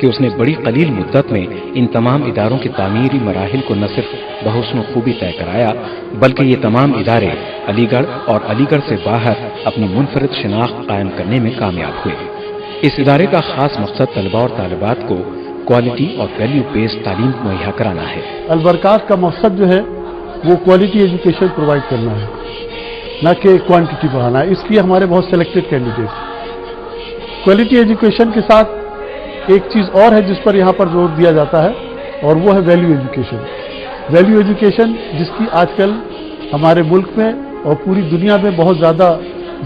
کہ اس نے بڑی قلیل مدت میں ان تمام اداروں کی تعمیری مراحل کو نہ صرف بحسن و خوبی طے کرایا بلکہ یہ تمام ادارے علی گڑھ اور علی گڑھ سے باہر اپنی منفرد شناخت قائم کرنے میں کامیاب ہوئے۔ اس ادارے کا خاص مقصد طلباء اور طالبات کو کوالٹی اور ویلیو بیسڈ تعلیم مہیا کرانا ہے۔ البرکات کا مقصد جو ہے وہ کوالٹی ایجوکیشن پرووائڈ کرنا ہے، نہ کہ کوانٹٹی بڑھانا ہے۔ اس لیے ہمارے بہت سلیکٹڈ کینڈیڈیٹس۔ کوالٹی ایجوکیشن کے ساتھ ایک چیز اور ہے جس پر یہاں پر زور دیا جاتا ہے اور وہ ہے ویلیو ایجوکیشن۔ ویلیو ایجوکیشن جس کی آج کل ہمارے ملک میں اور پوری دنیا میں بہت زیادہ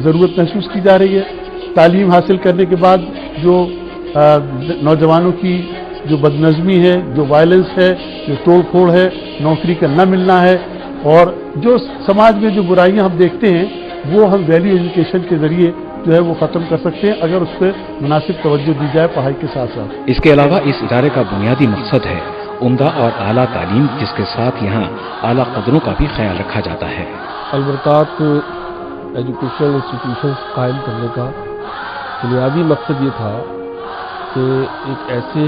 ضرورت محسوس کی جا رہی ہے۔ تعلیم حاصل کرنے کے بعد جو نوجوانوں کی جو بدنظمی ہے، جو وائلنس ہے، جو توڑ پھوڑ ہے، نوکری کا نہ ملنا ہے اور جو سماج میں جو برائیاں ہم دیکھتے ہیں وہ ہم ویلیو ایجوکیشن کے ذریعے جو ہے وہ ختم کر سکتے ہیں اگر اس پہ مناسب توجہ دی جائے پڑھائی کے ساتھ ساتھ۔ اس کے علاوہ اس ادارے کا بنیادی مقصد ہے عمدہ اور اعلیٰ تعلیم، جس کے ساتھ یہاں اعلیٰ قدروں کا بھی خیال رکھا جاتا ہے۔ البرکات ایجوکیشنل انسٹیٹیوشنز قائم کرنے کا بنیادی مقصد یہ تھا کہ ایک ایسے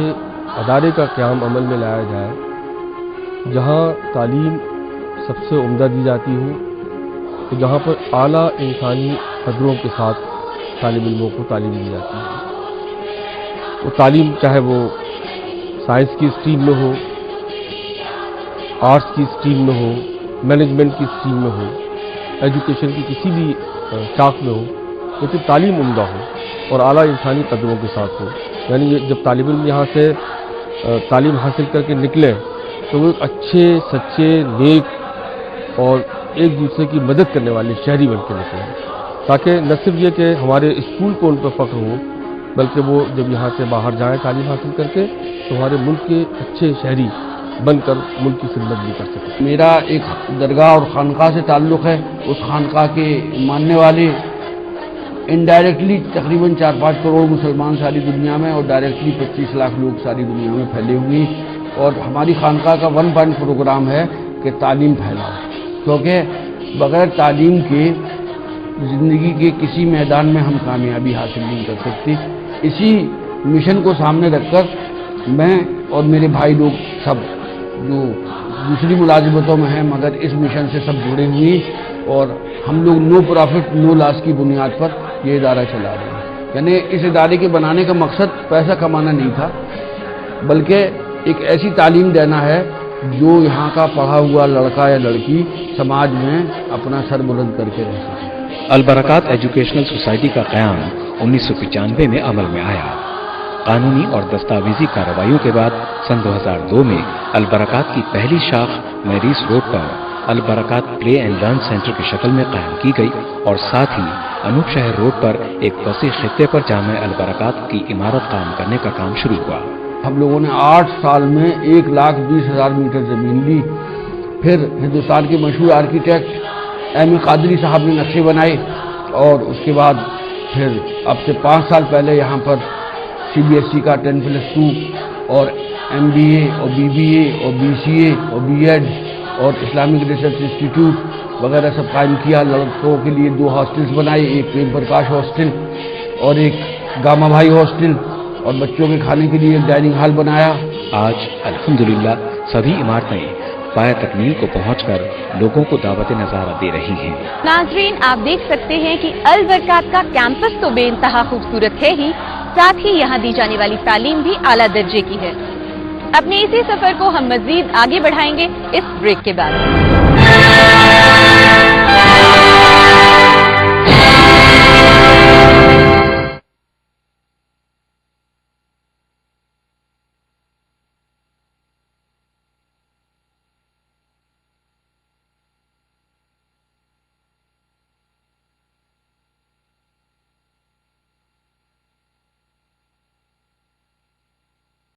ادارے کا قیام عمل میں لایا جائے جہاں تعلیم سب سے عمدہ دی جاتی ہو، کہ جہاں پر اعلیٰ انسانی قدروں کے ساتھ طالب علموں کو تعلیم دی جاتی ہے۔ وہ تعلیم چاہے وہ سائنس کی اسٹریم میں ہو، آرٹس کی اسٹریم میں ہو، مینجمنٹ کی اسٹریم میں ہو، ایجوکیشن کی کسی بھی شاخ میں ہو، لیکن تعلیم عمدہ ہو اور اعلیٰ انسانی قدروں کے ساتھ ہو۔ یعنی جب طالب علم یہاں سے تعلیم حاصل کر کے نکلے تو وہ ایک اچھے، سچے، نیک اور ایک دوسرے کی مدد کرنے والے شہری بن کے نکلے، تاکہ نہ صرف یہ کہ ہمارے اسکول کو ان پر فخر ہو بلکہ وہ جب یہاں سے باہر جائیں تعلیم حاصل کر کے تو ہمارے ملک کے اچھے شہری بن کر ملک کی خدمت بھی کر سکیں۔ میرا ایک درگاہ اور خانقاہ سے تعلق ہے۔ اس خانقاہ کے ماننے والے انڈائریکٹلی تقریباً 4-5 کروڑ مسلمان ساری دنیا میں اور ڈائریکٹلی 25 لاکھ لوگ ساری دنیا میں پھیلے ہوئے ہیں، اور ہماری خانقاہ کا 1 پوائنٹ پروگرام ہے کہ تعلیم پھیلاؤ، کیونکہ بغیر تعلیم کے زندگی کے کسی میدان میں ہم کامیابی حاصل نہیں کر سکتے۔ اسی مشن کو سامنے رکھ کر میں اور میرے بھائی لوگ سب جو دوسری ملازمتوں میں ہیں مگر اس مشن سے سب جڑے ہوئے ہیں، اور ہم لوگ نو پرافٹ نو لاس کی بنیاد پر یہ ادارہ چلا رہے ہیں۔ یعنی اس ادارے کے بنانے کا مقصد پیسہ کمانا نہیں تھا بلکہ ایک ایسی تعلیم دینا ہے جو یہاں کا پڑھا ہوا لڑکا یا لڑکی سماج میں اپنا سر بلند کر کے رہ سکے۔ البرکات ایجوکیشنل سوسائٹی کا قیام 1995 میں عمل میں آیا۔ قانونی اور دستاویزی کارروائیوں کے بعد سن 2002 میں البرکات کی پہلی شاخ Marise road per Albarkaat play and learn centre کی شکل میں قائم کی گئی، اور ساتھ ہی انوپ شہر روڈ پر ایک وسیع خطے پر جامع البرکات کی عمارت قائم کرنے کا کام شروع ہوا۔ ہم لوگوں نے 8 سال میں 1,20,000 میٹر زمین لی۔ پھر ہندوستان کے مشہور آرکیٹیکٹ ایم اے قادری صاحب نے نقشے بنائے، اور اس کے بعد پھر اب سے 5 سال پہلے یہاں پر CBSE کا 10+2 اور MBA اور BBA اور BCA اور B.Ed اور اسلامک ریسرچ انسٹیٹیوٹ وغیرہ سب قائم کیا۔ لڑکوں کے لیے 2 ہاسٹلز بنائے، ایک پریم پرکاش ہاسٹل اور ایک گاما بھائی ہاسٹل، اور بچوں کے کھانے کے لیے ایک ڈائننگ ہال بنایا۔ آج الحمدللہ سبھی عمارتیں پایہ تکمیل کو پہنچ کر لوگوں کو دعوت نظارہ دے رہی ہیں۔ ناظرین، آپ دیکھ سکتے ہیں کہ البرکات کا کیمپس تو بے انتہا خوبصورت ہے ہی، ساتھ ہی یہاں دی جانے والی تعلیم بھی اعلیٰ درجے کی ہے۔ اپنے اسی سفر کو ہم مزید آگے بڑھائیں گے اس بریک کے بعد۔